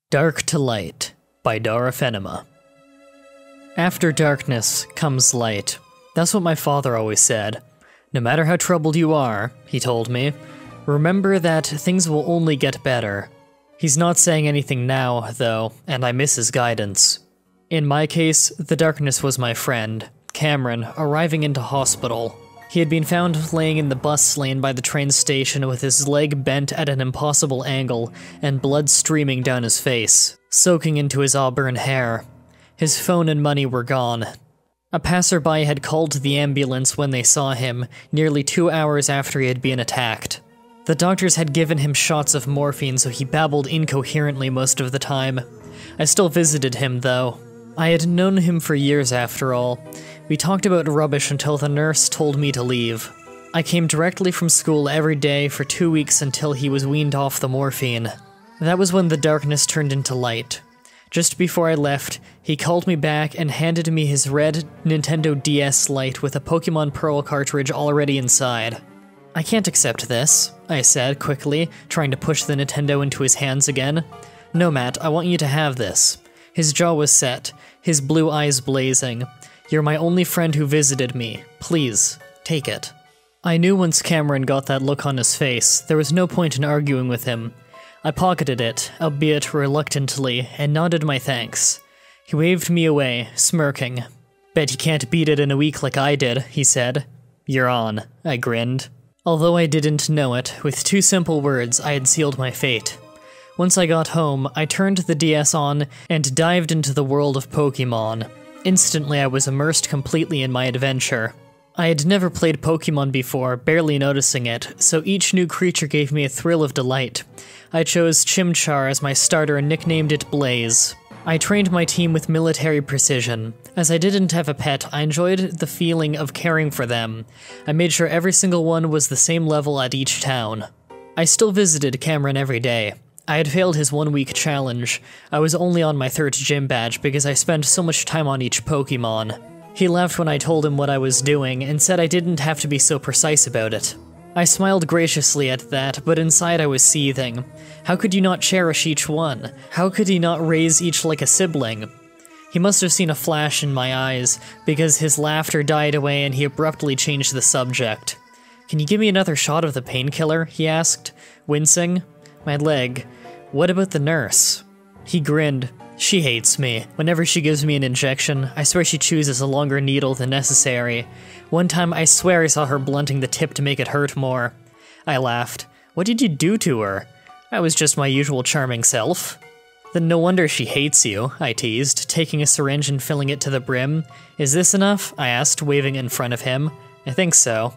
Dark to Light by Dara Fenema. After darkness comes light. That's what my father always said. No matter how troubled you are, he told me, remember that things will only get better. He's not saying anything now, though, and I miss his guidance. In my case, the darkness was my friend, Cameron, arriving into hospital. He had been found laying in the bus lane by the train station with his leg bent at an impossible angle and blood streaming down his face, soaking into his auburn hair. His phone and money were gone. A passerby had called the ambulance when they saw him, nearly 2 hours after he had been attacked. The doctors had given him shots of morphine, so he babbled incoherently most of the time. I still visited him, though. I had known him for years after all. We talked about rubbish until the nurse told me to leave. I came directly from school every day for 2 weeks until he was weaned off the morphine. That was when the darkness turned into light. Just before I left, he called me back and handed me his red Nintendo DS Lite with a Pokémon Pearl cartridge already inside. I can't accept this, I said quickly, trying to push the Nintendo into his hands again. No, Matt, I want you to have this. His jaw was set, his blue eyes blazing. You're my only friend who visited me. Please, take it. I knew once Cameron got that look on his face, there was no point in arguing with him. I pocketed it, albeit reluctantly, and nodded my thanks. He waved me away, smirking. Bet you can't beat it in a week like I did, he said. You're on, I grinned. Although I didn't know it, with 2 simple words I had sealed my fate. Once I got home, I turned the DS on and dived into the world of Pokémon. Instantly, I was immersed completely in my adventure. I had never played Pokémon before, barely noticing it, so each new creature gave me a thrill of delight. I chose Chimchar as my starter and nicknamed it Blaze. I trained my team with military precision. As I didn't have a pet, I enjoyed the feeling of caring for them. I made sure every single one was the same level at each town. I still visited Cameron every day. I had failed his 1-week challenge. I was only on my 3rd gym badge because I spent so much time on each Pokémon. He laughed when I told him what I was doing and said I didn't have to be so precise about it. I smiled graciously at that, but inside I was seething. How could you not cherish each one? How could he not raise each like a sibling? He must have seen a flash in my eyes, because his laughter died away and he abruptly changed the subject. Can you give me another shot of the painkiller? He asked, wincing. My leg. What about the nurse? He grinned. She hates me. Whenever she gives me an injection, I swear she chooses a longer needle than necessary. One time I swear I saw her blunting the tip to make it hurt more. I laughed. What did you do to her? I was just my usual charming self. Then no wonder she hates you, I teased, taking a syringe and filling it to the brim. Is this enough? I asked, waving in front of him. I think so.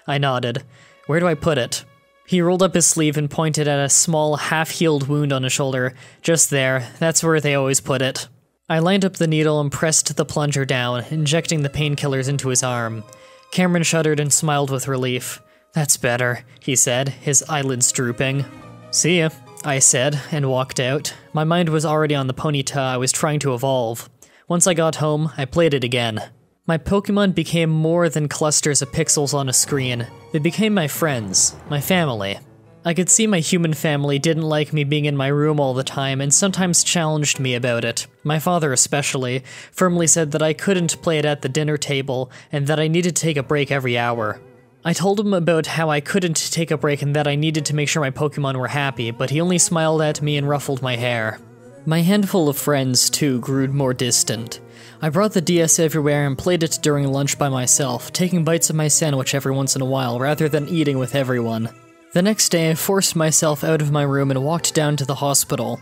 I nodded. Where do I put it? He rolled up his sleeve and pointed at a small, half-healed wound on his shoulder. Just there, that's where they always put it. I lined up the needle and pressed the plunger down, injecting the painkillers into his arm. Cameron shuddered and smiled with relief. That's better, he said, his eyelids drooping. See ya, I said, and walked out. My mind was already on the Ponyta I was trying to evolve. Once I got home, I played it again. My Pokémon became more than clusters of pixels on a screen. They became my friends, my family. I could see my human family didn't like me being in my room all the time and sometimes challenged me about it. My father especially, firmly said that I couldn't play it at the dinner table and that I needed to take a break every hour. I told him about how I couldn't take a break and that I needed to make sure my Pokémon were happy, but he only smiled at me and ruffled my hair. My handful of friends, too, grew more distant. I brought the DS everywhere and played it during lunch by myself, taking bites of my sandwich every once in a while rather than eating with everyone. The next day, I forced myself out of my room and walked down to the hospital.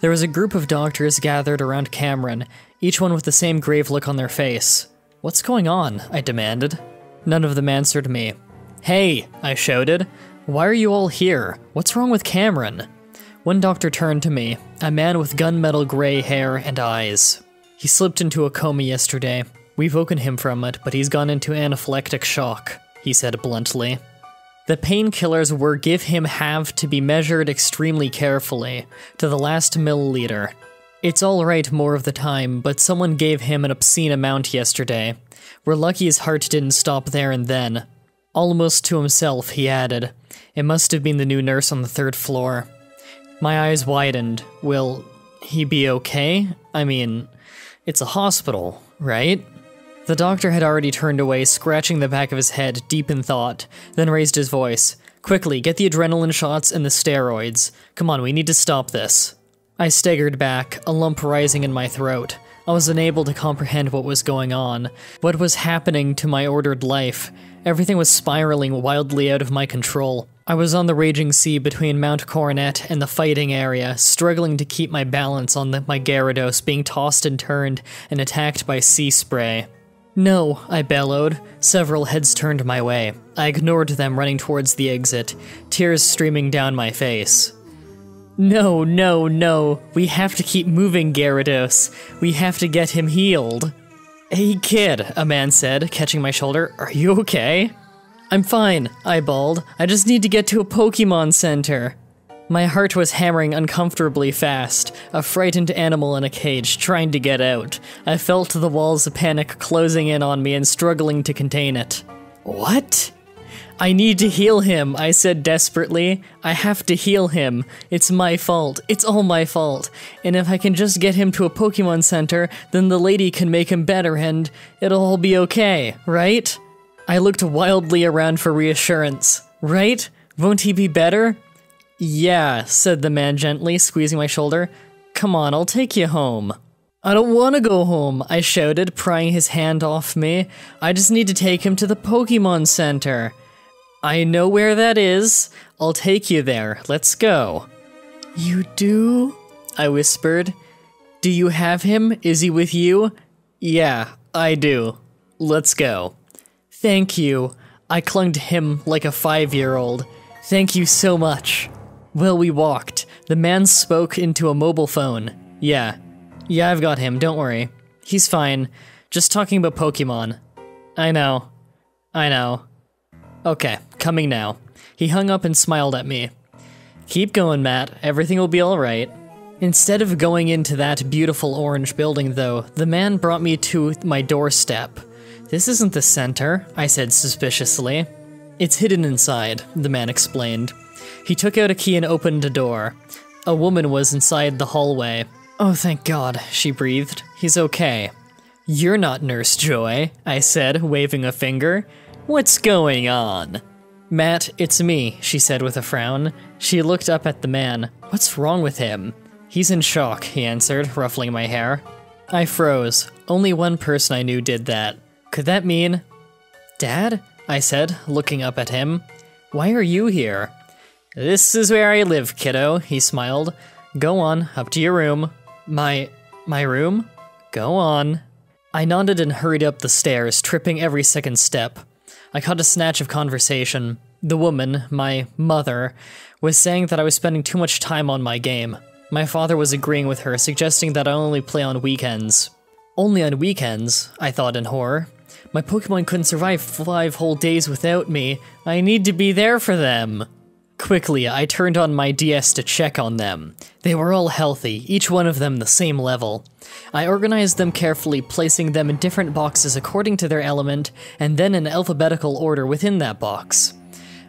There was a group of doctors gathered around Cameron, each one with the same grave look on their face. What's going on? I demanded. None of them answered me. Hey, I shouted. Why are you all here? What's wrong with Cameron? One doctor turned to me, a man with gunmetal gray hair and eyes. He slipped into a coma yesterday. We've woken him from it, but he's gone into anaphylactic shock, he said bluntly. The painkillers we're give him have to be measured extremely carefully, to the last milliliter. It's alright more of the time, but someone gave him an obscene amount yesterday. We're lucky his heart didn't stop there and then. Almost to himself, he added. It must have been the new nurse on the 3rd floor. My eyes widened. Will he be okay? I mean, it's a hospital, right? The doctor had already turned away, scratching the back of his head, deep in thought, then raised his voice. Quickly, get the adrenaline shots and the steroids. Come on, we need to stop this. I staggered back, a lump rising in my throat. I was unable to comprehend what was going on, what was happening to my ordered life. Everything was spiraling wildly out of my control. I was on the raging sea between Mount Coronet and the fighting area, struggling to keep my balance on my Gyarados being tossed and turned and attacked by sea spray. No, I bellowed. Several heads turned my way. I ignored them running towards the exit, tears streaming down my face. No, no, no. We have to keep moving, Gyarados. We have to get him healed. Hey kid, a man said, catching my shoulder. Are you okay? I'm fine, I bawled. I just need to get to a Pokémon Center. My heart was hammering uncomfortably fast, a frightened animal in a cage trying to get out. I felt the walls of panic closing in on me and struggling to contain it. What? I need to heal him, I said desperately. I have to heal him. It's my fault. It's all my fault. And if I can just get him to a Pokémon Center, then the lady can make him better and it'll all be okay, right? I looked wildly around for reassurance. Right? Won't he be better? Yeah, said the man gently, squeezing my shoulder. Come on, I'll take you home. I don't want to go home, I shouted, prying his hand off me. I just need to take him to the Pokémon Center. I know where that is. I'll take you there. Let's go. You do? I whispered. Do you have him? Is he with you? Yeah, I do. Let's go. Thank you. I clung to him like a 5-year-old. Thank you so much. Well, we walked. The man spoke into a mobile phone. Yeah, I've got him, don't worry. He's fine. Just talking about Pokémon. I know. Okay, coming now. He hung up and smiled at me. Keep going, Matt. Everything will be alright. Instead of going into that beautiful orange building, though, the man brought me to my doorstep. This isn't the center, I said suspiciously. It's hidden inside, the man explained. He took out a key and opened a door. A woman was inside the hallway. Oh, thank God, she breathed. He's okay. You're not Nurse Joy, I said, waving a finger. What's going on? Matt, it's me, she said with a frown. She looked up at the man. What's wrong with him? He's in shock, he answered, ruffling my hair. I froze. Only one person I knew did that. Could that mean... Dad? I said, looking up at him. Why are you here? This is where I live, kiddo, he smiled. Go on, up to your room. My room? Go on. I nodded and hurried up the stairs, tripping every second step. I caught a snatch of conversation. The woman, my mother, was saying that I was spending too much time on my game. My father was agreeing with her, suggesting that I only play on weekends. Only on weekends, I thought in horror. My Pokémon couldn't survive 5 whole days without me. I need to be there for them. Quickly, I turned on my DS to check on them. They were all healthy, each one of them the same level. I organized them carefully, placing them in different boxes according to their element, and then in alphabetical order within that box.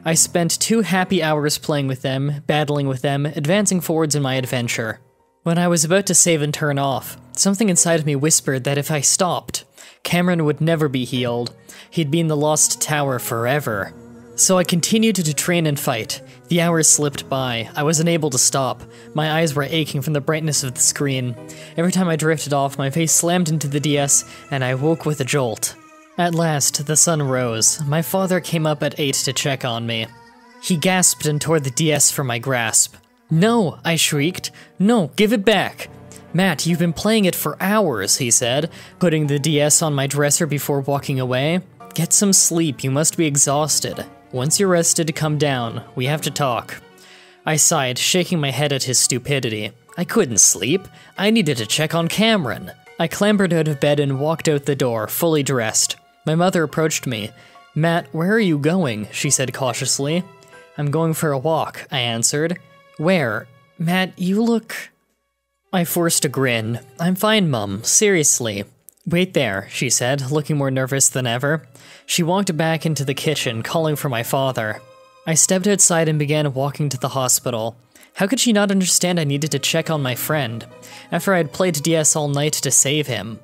I spent 2 happy hours playing with them, battling with them, advancing forwards in my adventure. When I was about to save and turn off, something inside of me whispered that if I stopped, Cameron would never be healed. He'd be in the Lost Tower forever. So I continued to train and fight. The hours slipped by. I was unable to stop. My eyes were aching from the brightness of the screen. Every time I drifted off, my face slammed into the DS, and I woke with a jolt. At last, the sun rose. My father came up at 8 to check on me. He gasped and tore the DS from my grasp. No, I shrieked. No, give it back. Matt, you've been playing it for hours, he said, putting the DS on my dresser before walking away. Get some sleep, you must be exhausted. Once you're rested, come down. We have to talk. I sighed, shaking my head at his stupidity. I couldn't sleep. I needed to check on Cameron. I clambered out of bed and walked out the door, fully dressed. My mother approached me. Matt, where are you going? She said cautiously. I'm going for a walk, I answered. Where? Matt, you look... I forced a grin. I'm fine, Mum. Seriously. Wait there, she said, looking more nervous than ever. She walked back into the kitchen, calling for my father. I stepped outside and began walking to the hospital. How could she not understand I needed to check on my friend, after I had played DS all night to save him?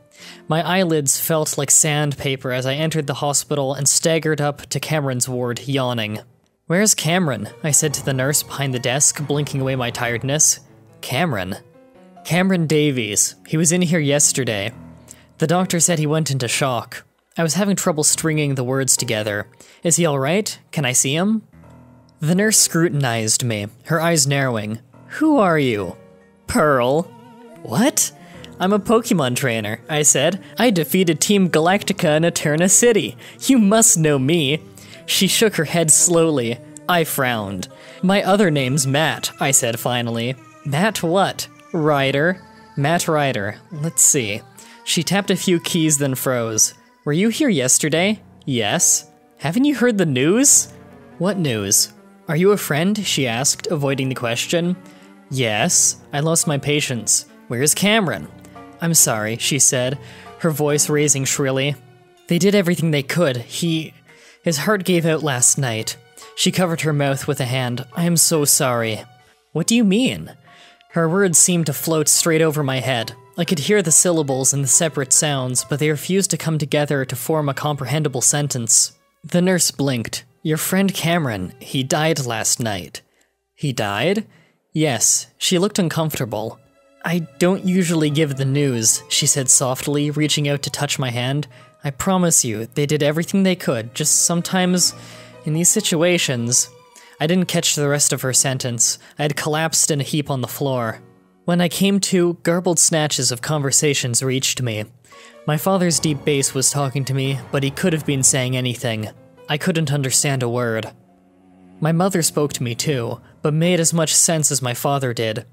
My eyelids felt like sandpaper as I entered the hospital and staggered up to Cameron's ward, yawning. "Where's Cameron?" I said to the nurse behind the desk, blinking away my tiredness. Cameron? Cameron Davies. He was in here yesterday. The doctor said he went into shock. I was having trouble stringing the words together. Is he alright? Can I see him? The nurse scrutinized me, her eyes narrowing. "Who are you?" "Pearl." "What?" "I'm a Pokémon trainer," I said. "I defeated Team Galactica in Eterna City. You must know me." She shook her head slowly. I frowned. "My other name's Matt," I said finally. "Matt what?" "Ryder." "Matt Ryder. Let's see." She tapped a few keys, then froze. "Were you here yesterday?" "Yes." "Haven't you heard the news?" "What news?" "Are you a friend?" she asked, avoiding the question. "Yes." I lost my patience. "Where's Cameron?" "I'm sorry," she said, her voice raising shrilly. "They did everything they could. His heart gave out last night." She covered her mouth with a hand. "I am so sorry." "What do you mean?" Her words seemed to float straight over my head. I could hear the syllables and the separate sounds, but they refused to come together to form a comprehensible sentence. The nurse blinked. "Your friend Cameron, he died last night." "He died?" "Yes." She looked uncomfortable. "I don't usually give the news," she said softly, reaching out to touch my hand. "I promise you, they did everything they could, just sometimes, in these situations..." I didn't catch the rest of her sentence. I had collapsed in a heap on the floor. When I came to, garbled snatches of conversations reached me. My father's deep bass was talking to me, but he could have been saying anything. I couldn't understand a word. My mother spoke to me too, but made as much sense as my father did.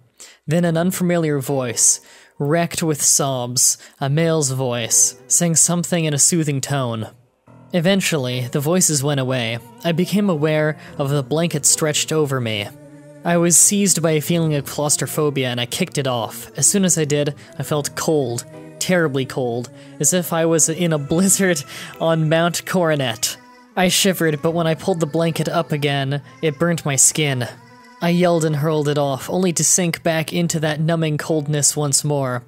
Then an unfamiliar voice, wrecked with sobs, a male's voice, sang something in a soothing tone. Eventually, the voices went away. I became aware of the blanket stretched over me. I was seized by a feeling of claustrophobia and I kicked it off. As soon as I did, I felt cold, terribly cold, as if I was in a blizzard on Mount Coronet. I shivered, but when I pulled the blanket up again, it burnt my skin. I yelled and hurled it off, only to sink back into that numbing coldness once more.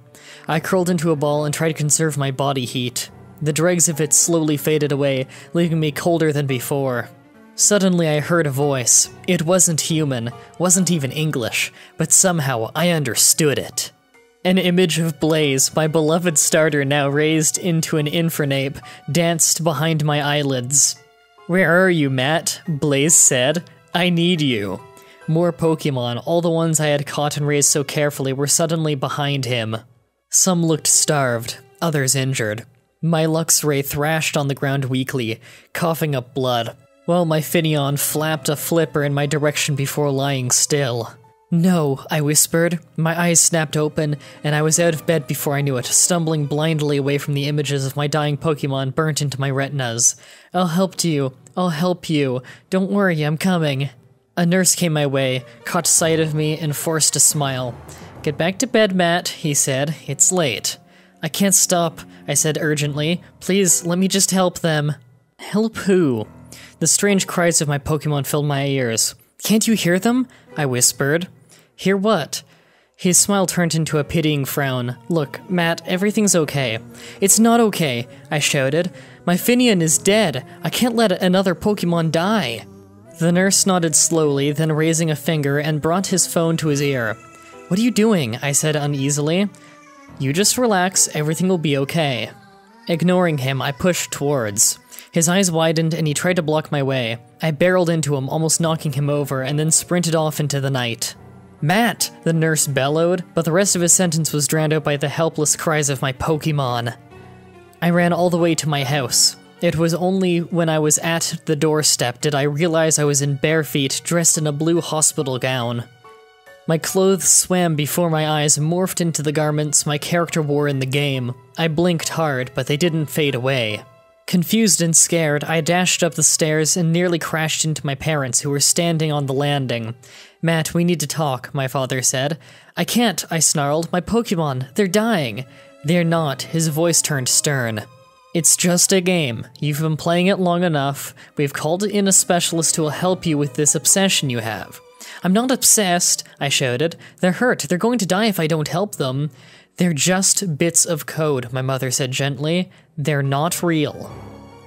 I curled into a ball and tried to conserve my body heat. The dregs of it slowly faded away, leaving me colder than before. Suddenly I heard a voice. It wasn't human, wasn't even English, but somehow I understood it. An image of Blaze, my beloved starter now raised into an infernape, danced behind my eyelids. "Where are you, Matt?" Blaze said. "I need you." More Pokémon, all the ones I had caught and raised so carefully, were suddenly behind him. Some looked starved, others injured. My Luxray thrashed on the ground weakly, coughing up blood, while my Finneon flapped a flipper in my direction before lying still. "No," I whispered. My eyes snapped open, and I was out of bed before I knew it, stumbling blindly away from the images of my dying Pokémon burnt into my retinas. "I'll help you. I'll help you. Don't worry, I'm coming." A nurse came my way, caught sight of me, and forced a smile. "Get back to bed, Matt," he said. "It's late." "I can't stop," I said urgently. "Please, let me just help them." "Help who?" The strange cries of my Pokémon filled my ears. "Can't you hear them?" I whispered. "Hear what?" His smile turned into a pitying frown. "Look, Matt, everything's okay." "It's not okay," I shouted. "My Finneon is dead. I can't let another Pokémon die." The nurse nodded slowly, then raising a finger and brought his phone to his ear. "What are you doing?" I said uneasily. "You just relax, everything will be okay." Ignoring him, I pushed towards. His eyes widened and he tried to block my way. I barreled into him, almost knocking him over, and then sprinted off into the night. "Matt!" the nurse bellowed, but the rest of his sentence was drowned out by the helpless cries of my Pokémon. I ran all the way to my house. It was only when I was at the doorstep did I realize I was in bare feet, dressed in a blue hospital gown. My clothes swam before my eyes, morphed into the garments my character wore in the game. I blinked hard, but they didn't fade away. Confused and scared, I dashed up the stairs and nearly crashed into my parents, who were standing on the landing. "Matt, we need to talk," my father said. "I can't," I snarled. "My Pokémon, they're dying." "They're not," his voice turned stern. "It's just a game. You've been playing it long enough. We've called in a specialist who will help you with this obsession you have. I'm not obsessed, I shouted. They're hurt. They're going to die if I don't help them. They're just bits of code, my mother said gently. They're not real.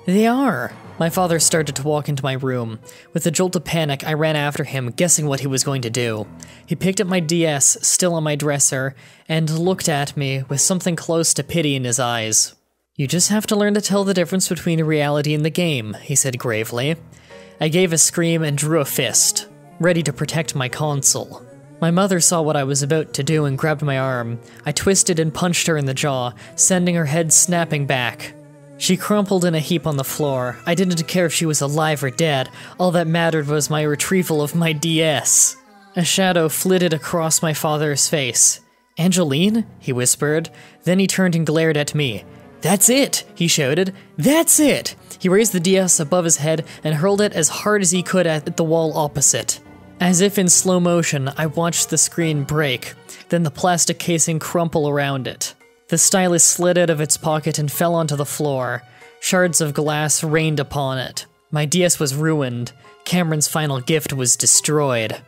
They are. My father started to walk into my room. With a jolt of panic, I ran after him, guessing what he was going to do. He picked up my DS, still on my dresser, and looked at me with something close to pity in his eyes. You just have to learn to tell the difference between reality and the game, he said gravely. I gave a scream and drew a fist, ready to protect my console. My mother saw what I was about to do and grabbed my arm. I twisted and punched her in the jaw, sending her head snapping back. She crumpled in a heap on the floor. I didn't care if she was alive or dead. All that mattered was my retrieval of my DS. A shadow flitted across my father's face. Angeline? He whispered. Then he turned and glared at me. That's it, he shouted. That's it! He raised the DS above his head and hurled it as hard as he could at the wall opposite. As if in slow motion, I watched the screen break, then the plastic casing crumple around it. The stylus slid out of its pocket and fell onto the floor. Shards of glass rained upon it. My DS was ruined. Cameron's final gift was destroyed.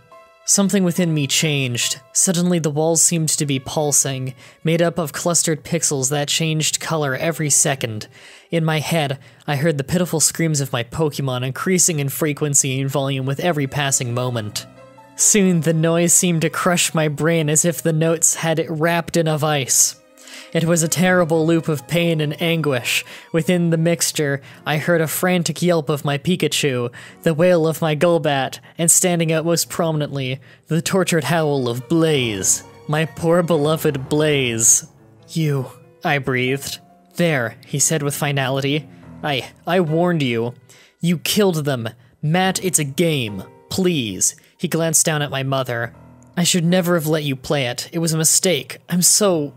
Something within me changed. Suddenly the walls seemed to be pulsing, made up of clustered pixels that changed color every second. In my head, I heard the pitiful screams of my Pokémon increasing in frequency and volume with every passing moment. Soon the noise seemed to crush my brain as if the notes had it wrapped in a vice. It was a terrible loop of pain and anguish. Within the mixture, I heard a frantic yelp of my Pikachu, the wail of my Golbat, and standing out most prominently, the tortured howl of Blaze. My poor beloved Blaze. You, I breathed. There, he said with finality. I warned you. You killed them. Matt, it's a game. Please. He glanced down at my mother. I should never have let you play it. It was a mistake. I'm so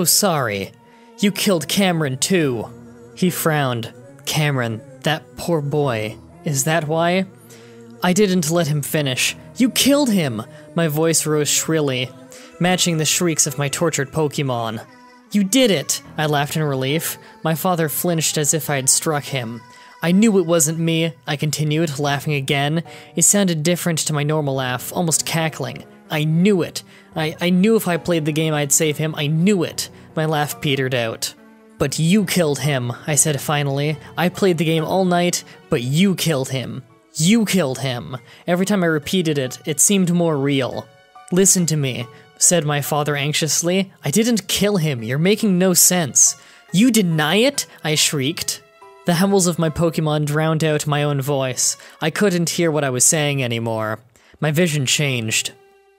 sorry. You killed Cameron, too. He frowned. Cameron, that poor boy. Is that why? I didn't let him finish. You killed him! My voice rose shrilly, matching the shrieks of my tortured Pokémon. You did it! I laughed in relief. My father flinched as if I had struck him. I knew it wasn't me, I continued, laughing again. It sounded different to my normal laugh, almost cackling. I knew it. I knew if I played the game I'd save him. I knew it. My laugh petered out. But you killed him, I said finally. I played the game all night, but you killed him. You killed him. Every time I repeated it, it seemed more real. Listen to me, said my father anxiously. I didn't kill him. You're making no sense. You deny it? I shrieked. The howls of my Pokémon drowned out my own voice. I couldn't hear what I was saying anymore. My vision changed.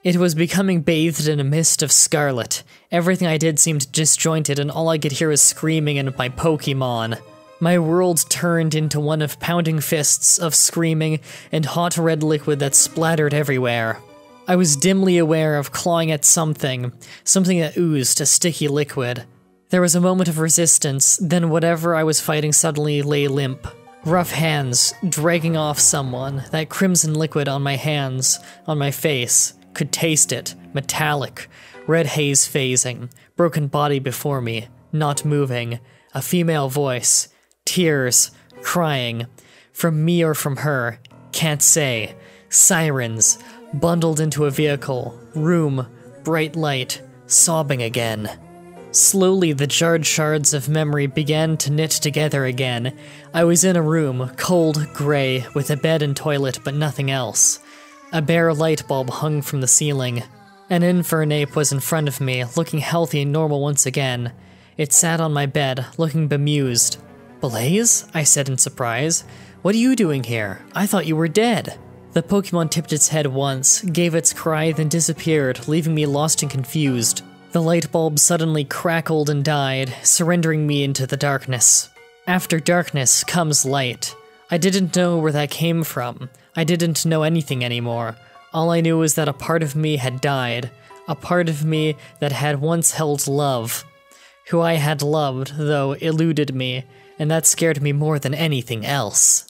It was becoming bathed in a mist of scarlet. Everything I did seemed disjointed, and all I could hear was screaming and my Pokémon. My world turned into one of pounding fists of screaming and hot red liquid that splattered everywhere. I was dimly aware of clawing at something that oozed a sticky liquid. There was a moment of resistance, then whatever I was fighting suddenly lay limp. Rough hands dragging off someone, that crimson liquid on my hands, on my face. Could taste it, metallic, red haze phasing, broken body before me, not moving, a female voice, tears, crying, from me or from her, can't say, sirens, bundled into a vehicle, room, bright light, sobbing again. Slowly the jarred shards of memory began to knit together again. I was in a room, cold, grey, with a bed and toilet but nothing else. A bare light bulb hung from the ceiling. An Infernape was in front of me, looking healthy and normal once again. It sat on my bed, looking bemused. Blaze? I said in surprise. What are you doing here? I thought you were dead. The Pokémon tipped its head once, gave its cry, then disappeared, leaving me lost and confused. The light bulb suddenly crackled and died, surrendering me into the darkness. After darkness comes light. I didn't know where that came from. I didn't know anything anymore. All I knew was that a part of me had died. A part of me that had once held love. Who I had loved, though, eluded me, and that scared me more than anything else.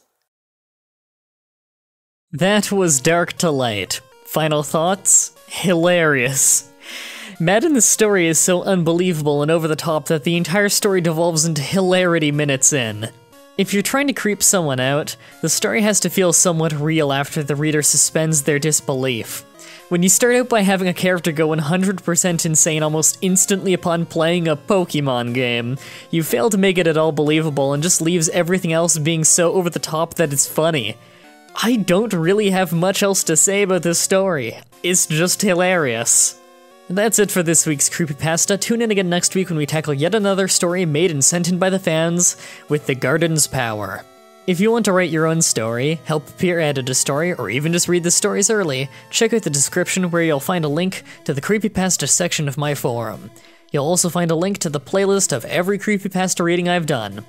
That was Dark to Light. Final thoughts? Hilarious. Matt in the story is so unbelievable and over the top that the entire story devolves into hilarity minutes in. If you're trying to creep someone out, the story has to feel somewhat real after the reader suspends their disbelief. When you start out by having a character go 100% insane almost instantly upon playing a Pokémon game, you fail to make it at all believable and just leaves everything else being so over the top that it's funny. I don't really have much else to say about this story. It's just hilarious. And that's it for this week's Creepypasta. Tune in again next week when we tackle yet another story made and sent in by the fans with the Garden's power. If you want to write your own story, help a peer edit a story, or even just read the stories early, check out the description where you'll find a link to the Creepypasta section of my forum. You'll also find a link to the playlist of every Creepypasta reading I've done.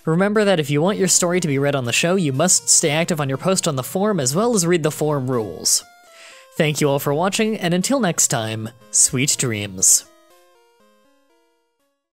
Remember that if you want your story to be read on the show, you must stay active on your post on the forum as well as read the forum rules. Thank you all for watching, and until next time, sweet dreams.